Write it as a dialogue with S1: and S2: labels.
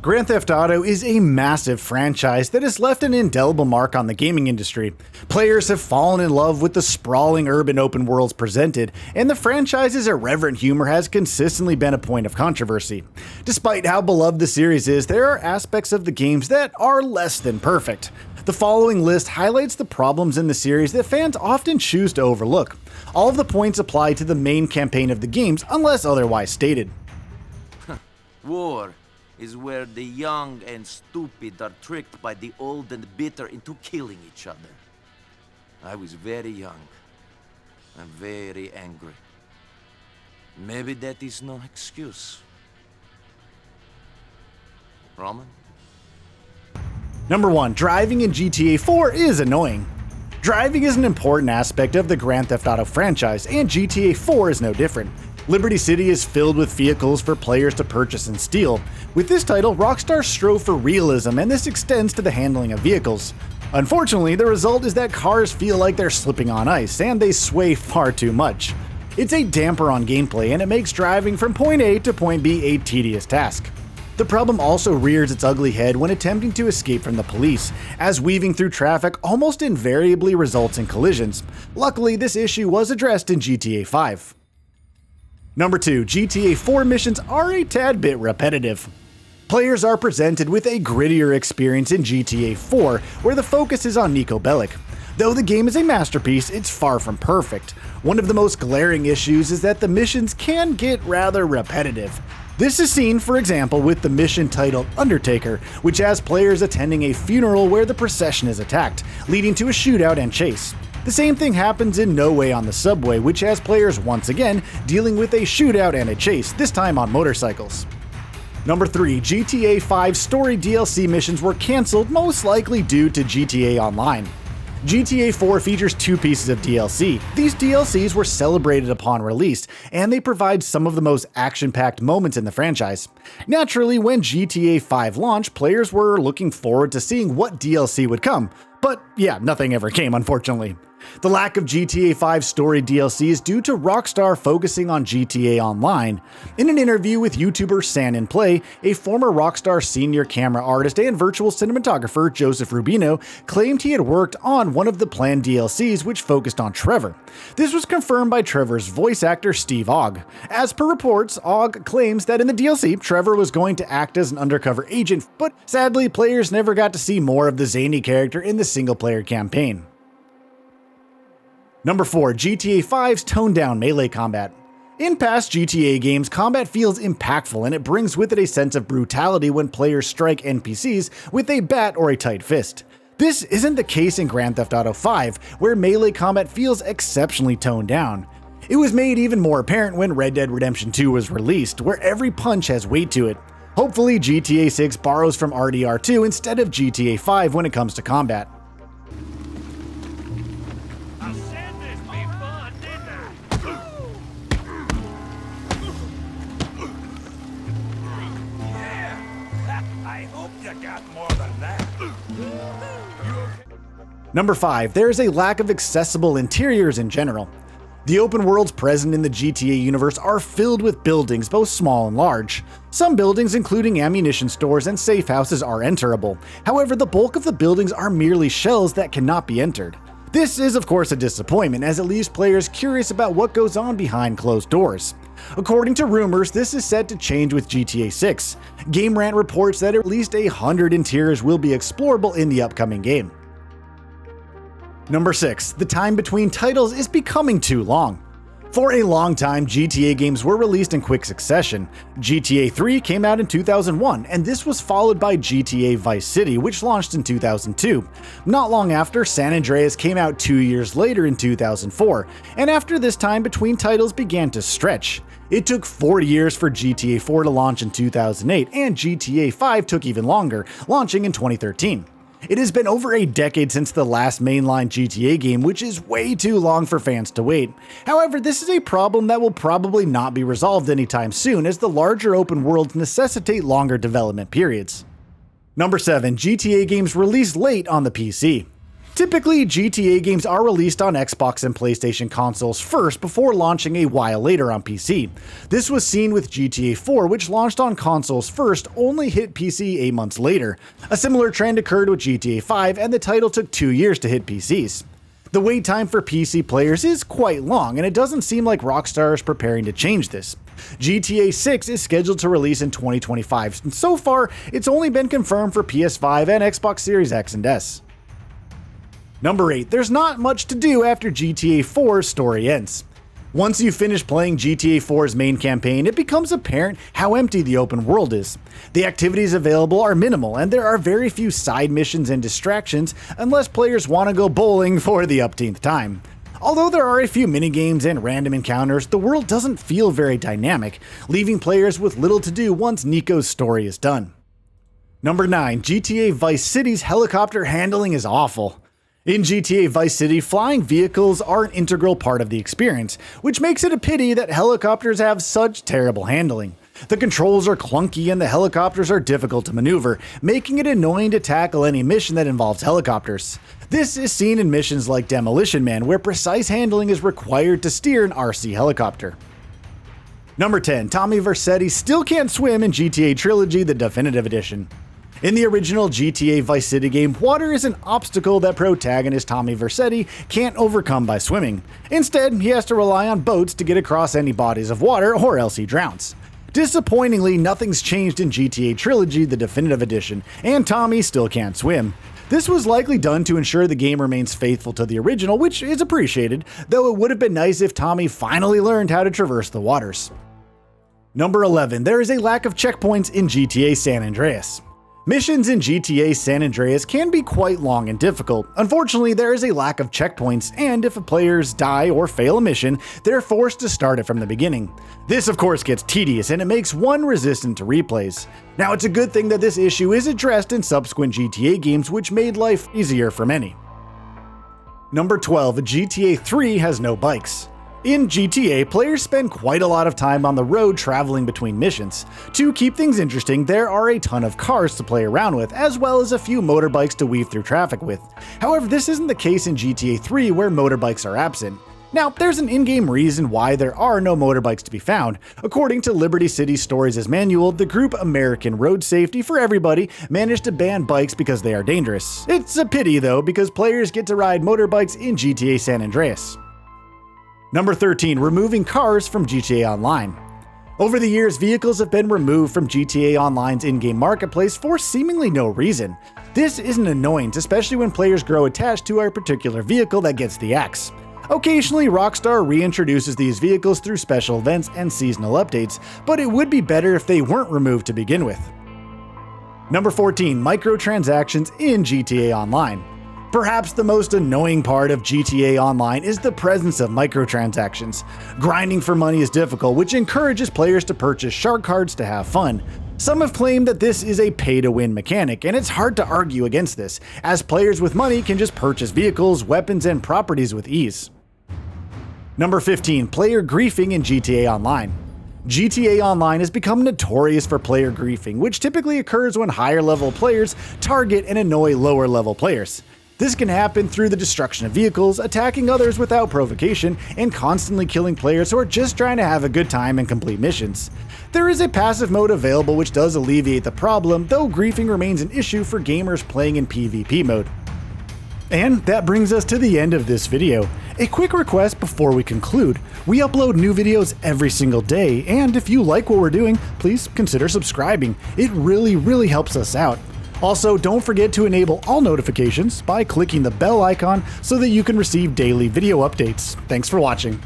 S1: Grand Theft Auto is a massive franchise that has left an indelible mark on the gaming industry. Players have fallen in love with the sprawling urban open worlds presented, and the franchise's irreverent humor has consistently been a point of controversy. Despite how beloved the series is, there are aspects of the games that are less than perfect. The following list highlights the problems in the series that fans often choose to overlook. All of the points apply to the main campaign of the games unless otherwise stated.
S2: War is where the young and stupid are tricked by the old and bitter into killing each other. I was very young and very angry. Maybe that is no excuse. Roman?
S1: Number 1. Driving in GTA 4 is annoying. Driving is an important aspect of the Grand Theft Auto franchise, and GTA 4 is no different. Liberty City is filled with vehicles for players to purchase and steal. With this title, Rockstar strove for realism, and this extends to the handling of vehicles. Unfortunately, the result is that cars feel like they're slipping on ice, and they sway far too much. It's a damper on gameplay, and it makes driving from point A to point B a tedious task. The problem also rears its ugly head when attempting to escape from the police, as weaving through traffic almost invariably results in collisions. Luckily, this issue was addressed in GTA 5. Number 2. GTA 4 missions are a tad bit repetitive. Players are presented with a grittier experience in GTA 4, where the focus is on Niko Bellic. Though the game is a masterpiece, it's far from perfect. One of the most glaring issues is that the missions can get rather repetitive. This is seen, for example, with the mission titled Undertaker, which has players attending a funeral where the procession is attacked, leading to a shootout and chase. The same thing happens in No Way on the Subway, which has players once again dealing with a shootout and a chase, this time on motorcycles. Number 3. GTA 5 story DLC missions were cancelled, most likely due to GTA Online. GTA 4 features 2 pieces of DLC. These DLCs were celebrated upon release, and they provide some of the most action-packed moments in the franchise. Naturally, when GTA 5 launched, players were looking forward to seeing what DLC would come, but yeah, nothing ever came, unfortunately. The lack of GTA 5 story DLC is due to Rockstar focusing on GTA Online. In an interview with YouTuber SanInPlay, a former Rockstar senior camera artist and virtual cinematographer, Joseph Rubino, claimed he had worked on one of the planned DLCs which focused on Trevor. This was confirmed by Trevor's voice actor Steve Ogg. As per reports, Ogg claims that in the DLC, Trevor was going to act as an undercover agent, but sadly, players never got to see more of the zany character in the single-player campaign. Number 4. GTA 5's toned-down melee combat. In past GTA games, combat feels impactful and it brings with it a sense of brutality when players strike NPCs with a bat or a tight fist. This isn't the case in Grand Theft Auto 5, where melee combat feels exceptionally toned down. It was made even more apparent when Red Dead Redemption 2 was released, where every punch has weight to it. Hopefully, GTA 6 borrows from RDR2 instead of GTA 5 when it comes to combat. Number 5. There is a lack of accessible interiors in general. The open worlds present in the GTA universe are filled with buildings, both small and large. Some buildings, including ammunition stores and safe houses, are enterable. However, the bulk of the buildings are merely shells that cannot be entered. This is of course a disappointment, as it leaves players curious about what goes on behind closed doors. According to rumors, this is set to change with GTA 6. Game Rant reports that at least 100 interiors will be explorable in the upcoming game. Number 6. The time between titles is becoming too long. For a long time, GTA games were released in quick succession. GTA 3 came out in 2001, and this was followed by GTA Vice City, which launched in 2002. Not long after, San Andreas came out 2 years later in 2004, and after this time between titles began to stretch. It took 4 years for GTA 4 to launch in 2008, and GTA 5 took even longer, launching in 2013. It has been over a decade since the last mainline GTA game, which is way too long for fans to wait. However, this is a problem that will probably not be resolved anytime soon, as the larger open worlds necessitate longer development periods. Number 7. GTA games released late on the PC. Typically, GTA games are released on Xbox and PlayStation consoles first before launching a while later on PC. This was seen with GTA 4, which launched on consoles first, only hit PC 8 months later. A similar trend occurred with GTA 5, and the title took 2 years to hit PCs. The wait time for PC players is quite long, and it doesn't seem like Rockstar is preparing to change this. GTA 6 is scheduled to release in 2025, and so far, it's only been confirmed for PS5 and Xbox Series X and S. Number 8. There's not much to do after GTA 4's story ends. Once you finish playing GTA 4's main campaign, it becomes apparent how empty the open world is. The activities available are minimal, and there are very few side missions and distractions unless players want to go bowling for the upteenth time. Although there are a few minigames and random encounters, the world doesn't feel very dynamic, leaving players with little to do once Nico's story is done. Number 9. GTA Vice City's helicopter handling is awful. In GTA Vice City, flying vehicles are an integral part of the experience, which makes it a pity that helicopters have such terrible handling. The controls are clunky and the helicopters are difficult to maneuver, making it annoying to tackle any mission that involves helicopters. This is seen in missions like Demolition Man, where precise handling is required to steer an RC helicopter. Number 10. Tommy Vercetti still can't swim in GTA Trilogy: The Definitive Edition. In the original GTA Vice City game, water is an obstacle that protagonist Tommy Vercetti can't overcome by swimming. Instead, he has to rely on boats to get across any bodies of water, or else he drowns. Disappointingly, nothing's changed in GTA Trilogy: The Definitive Edition, and Tommy still can't swim. This was likely done to ensure the game remains faithful to the original, which is appreciated, though it would have been nice if Tommy finally learned how to traverse the waters. Number 11. There is a lack of checkpoints in GTA San Andreas. Missions in GTA San Andreas can be quite long and difficult. Unfortunately, there is a lack of checkpoints, and if players die or fail a mission, they're forced to start it from the beginning. This of course gets tedious, and it makes one resistant to replays. Now, it's a good thing that this issue is addressed in subsequent GTA games, which made life easier for many. Number 12. GTA 3 has no bikes. In GTA, players spend quite a lot of time on the road traveling between missions. To keep things interesting, there are a ton of cars to play around with, as well as a few motorbikes to weave through traffic with. However, this isn't the case in GTA 3, where motorbikes are absent. Now, there's an in-game reason why there are no motorbikes to be found. According to Liberty City Stories' manual, the group American Road Safety for Everybody managed to ban bikes because they are dangerous. It's a pity though, because players get to ride motorbikes in GTA San Andreas. Number 13. Removing cars from GTA Online. Over the years, vehicles have been removed from GTA Online's in-game marketplace for seemingly no reason. This is an annoyance, especially when players grow attached to a particular vehicle that gets the axe. Occasionally, Rockstar reintroduces these vehicles through special events and seasonal updates, but it would be better if they weren't removed to begin with. Number 14. Microtransactions in GTA Online. Perhaps the most annoying part of GTA Online is the presence of microtransactions. Grinding for money is difficult, which encourages players to purchase shark cards to have fun. Some have claimed that this is a pay-to-win mechanic, and it's hard to argue against this, as players with money can just purchase vehicles, weapons, and properties with ease. Number 15. Player griefing in GTA Online. GTA Online has become notorious for player griefing, which typically occurs when higher-level players target and annoy lower-level players. This can happen through the destruction of vehicles, attacking others without provocation, and constantly killing players who are just trying to have a good time and complete missions. There is a passive mode available which does alleviate the problem, though griefing remains an issue for gamers playing in PvP mode. And that brings us to the end of this video. A quick request before we conclude. We upload new videos every single day, and if you like what we're doing, please consider subscribing. It really helps us out. Also, don't forget to enable all notifications by clicking the bell icon so that you can receive daily video updates. Thanks for watching.